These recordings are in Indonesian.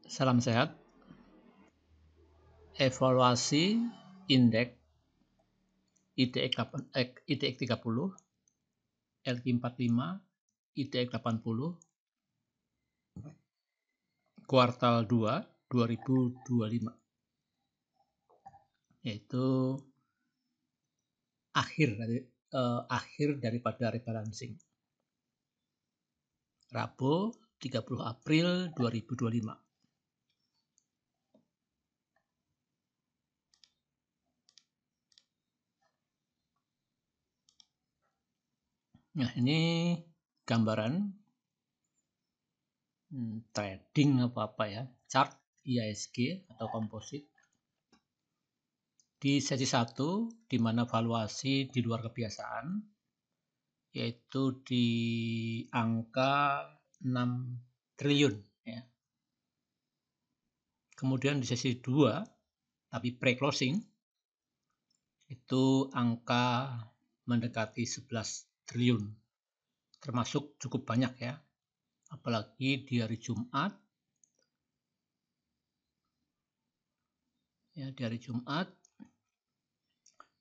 Salam sehat. Evaluasi indeks IDX 30, LQ 45, IDX 80, kuartal 2 2025, yaitu akhir daripada rebalancing. Rabu 30 April 2025. Nah, ini gambaran trading apa ya, chart IHSG atau komposit. Di sesi 1, di mana valuasi di luar kebiasaan, yaitu di angka 6 triliun. Ya. Kemudian di sesi 2, tapi pre-closing, itu angka mendekati 11 triliun. Termasuk cukup banyak ya. Apalagi di hari Jumat. Ya, di hari Jumat,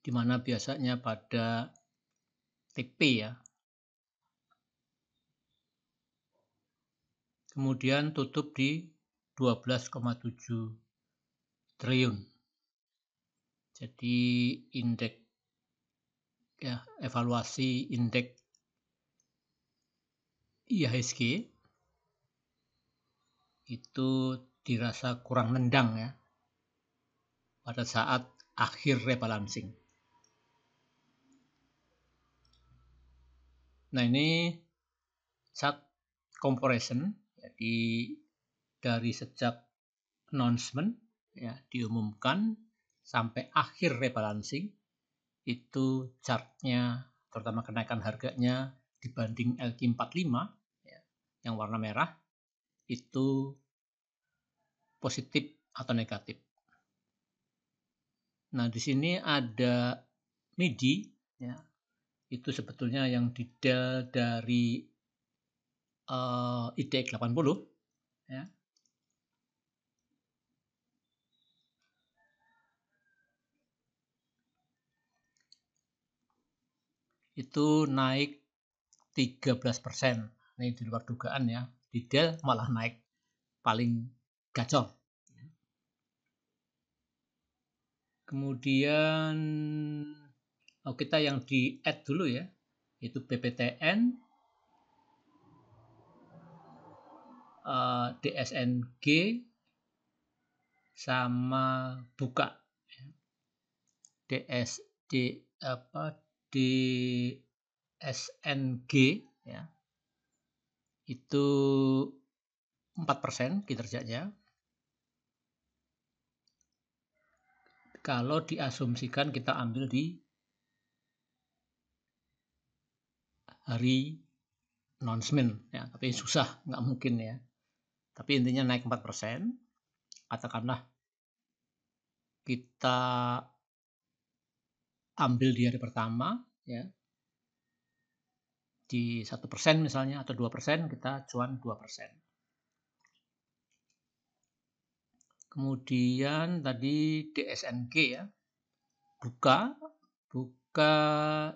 di mana biasanya pada TP ya. Kemudian tutup di 12,7 triliun. Jadi indeks ya, evaluasi indeks IHSG itu dirasa kurang nendang ya pada saat akhir rebalancing. Nah, ini chart comparison, jadi dari sejak announcement ya diumumkan sampai akhir rebalancing itu chartnya, terutama kenaikan harganya dibanding LQ45 ya, yang warna merah itu positif atau negatif. Nah, di sini ada MIDI ya, itu sebetulnya yang detail dari IDX 80 ya. Itu naik 13%. Ini di luar dugaan ya. Di Dell malah naik paling gacor. Kemudian kita yang di add dulu ya, itu BPTN, DSNG sama Buka. DSNG ya. Itu 4% kinerjanya. Kalau diasumsikan kita ambil di hari announcement ya, tapi susah, nggak mungkin ya. Tapi intinya naik 4%. Katakanlah kita ambil di hari pertama ya, di 1% misalnya atau 2%, kita cuan 2%. Kemudian tadi DSNG ya, buka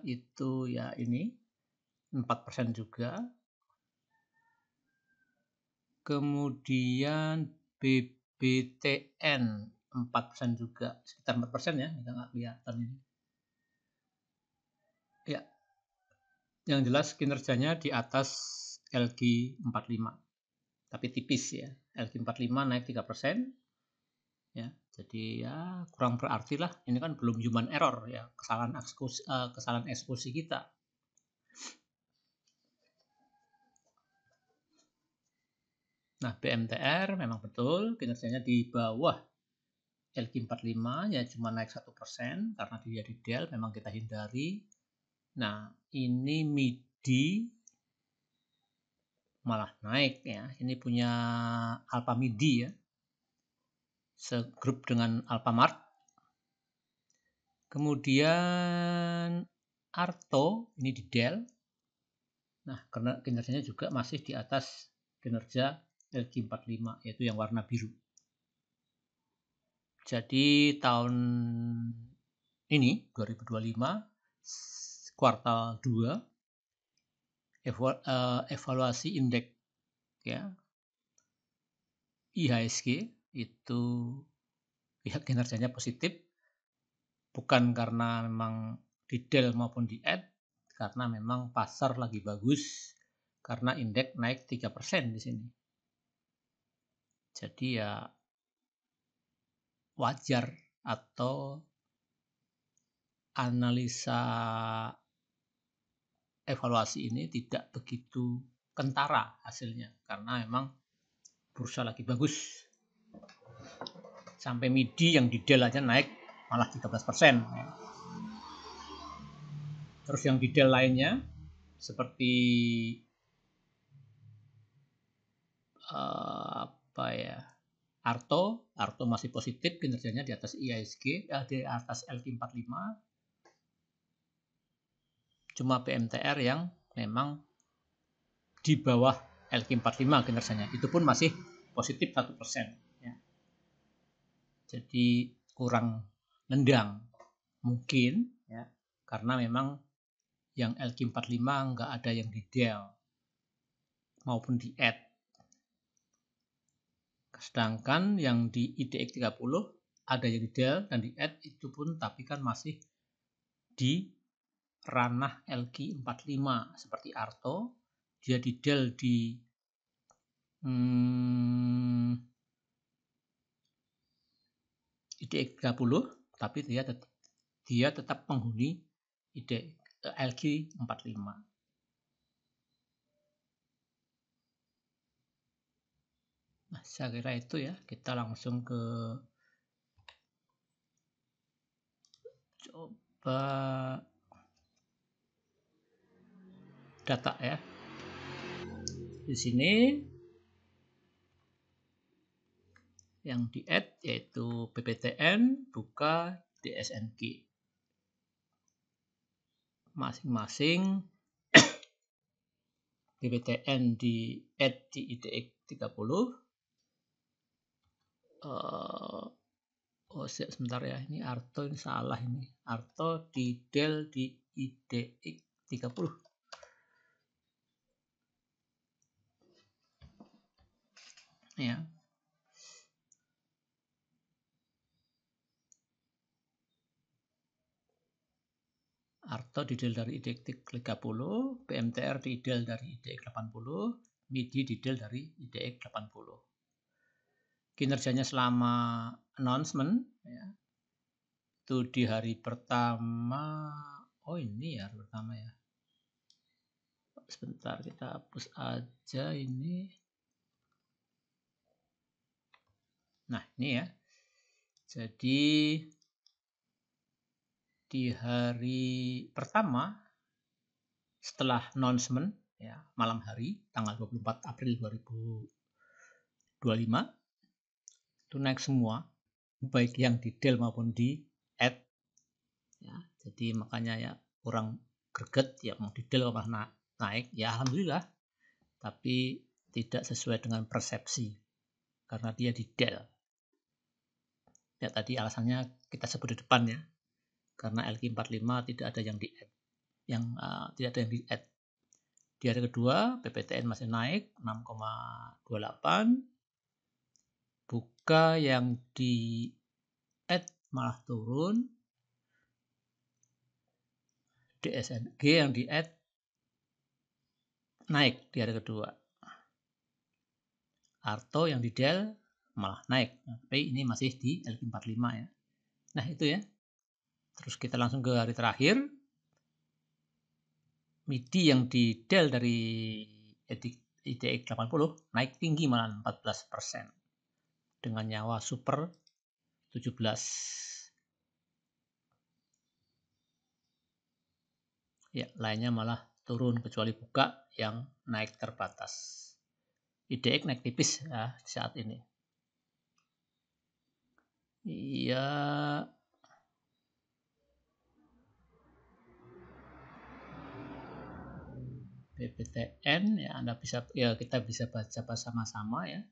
itu ya ini 4% juga. Kemudian BBTN 4% juga, sekitar 4% ya, kita nggak kelihatan ini. Ya, yang jelas kinerjanya di atas LQ45, tapi tipis ya. LQ45 naik 3%. Ya, jadi ya kurang berarti lah. Ini kan belum human error ya, kesalahan eksekusi kita. Nah, BMTR memang betul kinerjanya di bawah LQ45 ya, cuma naik 1% karena dia di Dell, memang kita hindari. Nah, ini MIDI malah naik ya. Ini punya Alphamidi ya, segrup dengan Alfamart. Kemudian Arto ini di Dell. Nah, karena kinerjanya juga masih di atas kinerja LQ45, yaitu yang warna biru. Jadi tahun ini 2025 kuartal 2 evaluasi indeks ya IHSG itu lihat kinerjanya positif, bukan karena memang di DEL maupun di ED, karena memang pasar lagi bagus karena indeks naik 3% di sini. Jadi ya wajar atau analisa evaluasi ini tidak begitu kentara hasilnya karena memang bursa lagi bagus. Sampai MIDI yang di DEL aja naik malah 13%. Terus yang di DEL lainnya seperti Arto masih positif kinerjanya di atas IHSG, di atas LQ45. Cuma PMTR yang memang di bawah LQ45 kinerjanya, itu pun masih positif 1%. Ya. Jadi kurang nendang mungkin ya, karena memang yang LQ45 nggak ada yang di DEL maupun di ED. Sedangkan yang di IDX 30 ada yang di DEL dan di ED itu pun tapi kan masih di ranah LQ45 seperti Arto, dia di DEL di IDX 30 tapi dia tetap penghuni LQ45. Nah, saya kira itu ya. Kita langsung ke coba data ya. Di sini yang di add yaitu PPTN, Buka, DSNG. Masing-masing PPTN di add di IDX 30. Sebentar ya, ini Arto ini salah ini. Arto di DEL di IDX 30. Ya. Arto di DEL dari IDX 30, PMTR di DEL dari IDX 80, MIDI di DEL dari IDX 80. Kinerjanya selama announcement ya, itu di hari pertama, ini ya hari pertama ya, sebentar kita hapus aja ini. Nah ini ya, jadi di hari pertama setelah announcement ya, malam hari tanggal 24 April 2025 itu naik semua, baik yang di DEL maupun di ED ya. Jadi makanya ya kurang greget ya, mau di DEL malah naik ya, alhamdulillah, tapi tidak sesuai dengan persepsi karena dia di DEL ya. Tadi alasannya kita sebut di depan ya, karena LQ45 tidak ada yang di add, tidak ada yang di add. Di hari kedua PPTN masih naik 6,28, Buka yang di add malah turun, DSNG yang di add naik di hari kedua, Arto yang di DEL malah naik, tapi ini masih di LQ45 ya. Nah itu ya. Terus kita langsung ke hari terakhir, MIDI yang di DEL dari IDX 80 naik tinggi malah 14% dengan nyawa super 17. Ya, lainnya malah turun kecuali Buka yang naik terbatas. IDX naik tipis ya saat ini. Iya. BPTN ya, kita bisa baca bersama-sama ya.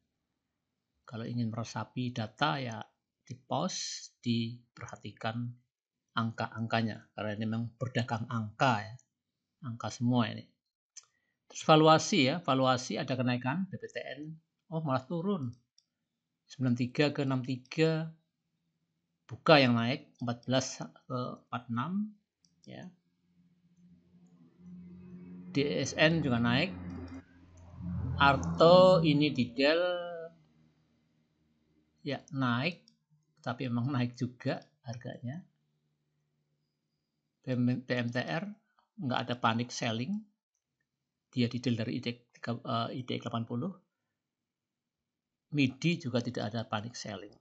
Kalau ingin meresapi data ya di pause, diperhatikan angka-angkanya karena ini memang berdagang angka ya. Angka semua ini. Terus valuasi ada kenaikan BPTN, malah turun. 93 ke 63, buka yang naik 14 ke 46 ya. DSN juga naik. Arto ini di Dell ya naik, tapi emang naik juga harganya. PMTR nggak ada panic selling, dia di Dell dari IDX 80. MIDI juga tidak ada panic selling.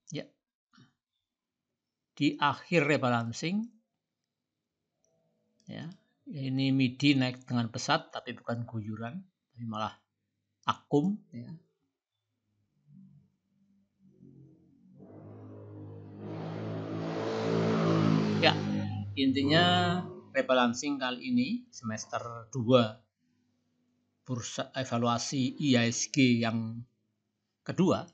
Ya. Di akhir rebalancing ya, ini MIDI naik dengan pesat tapi bukan guyuran, tapi malah akum ya. Ya, intinya rebalancing kali ini semester 2 bursa evaluasi IHSG yang kedua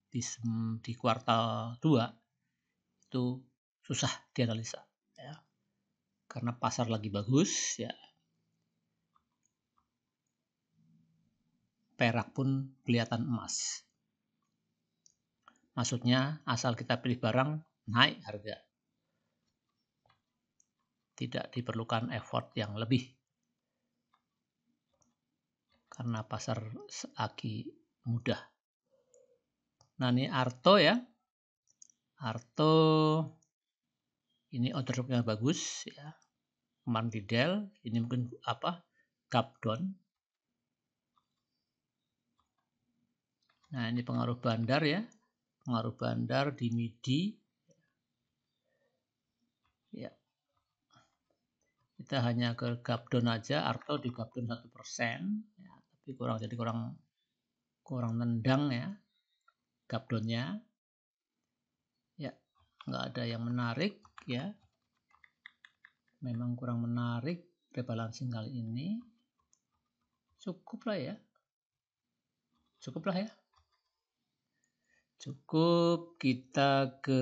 di kuartal 2 itu susah dianalisa ya. Karena pasar lagi bagus ya. Perak pun kelihatan emas. Maksudnya asal kita pilih barang naik harga. Tidak diperlukan effort yang lebih. Karena pasar lagi mudah. Nah, ini Arto ya. Arto ini order booknya bagus ya. Kemarin di Dell, ini mungkin gap down. Nah, ini pengaruh bandar ya. Pengaruh bandar di MIDI. Ya. Kita hanya ke gap down aja, Arto di gap down 1%. Ya, tapi kurang nendang ya. Gap down-nya. Ya, nggak ada yang menarik ya. Memang kurang menarik rebalancing kali ini. Cukup lah ya. Cukup kita ke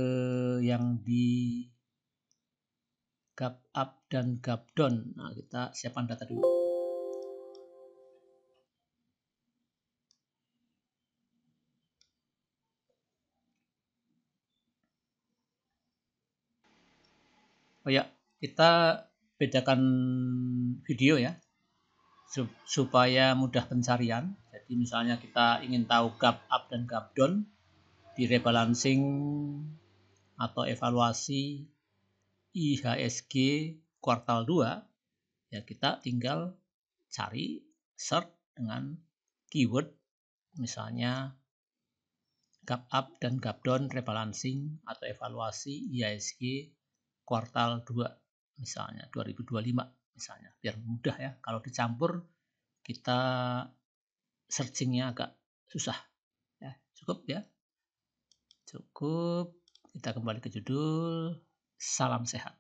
yang di gap up dan gap down. Nah, kita siapkan data dulu. Oh ya, kita bedakan video ya. Supaya mudah pencarian. Jadi misalnya kita ingin tahu gap up dan gap down di rebalancing atau evaluasi IHSG kuartal 2, ya kita tinggal cari search dengan keyword misalnya gap up dan gap down rebalancing atau evaluasi IHSG kuartal 2 misalnya 2025 misalnya, biar mudah ya. Kalau dicampur kita searchingnya agak susah ya. Cukup, kita kembali ke judul. Salam sehat.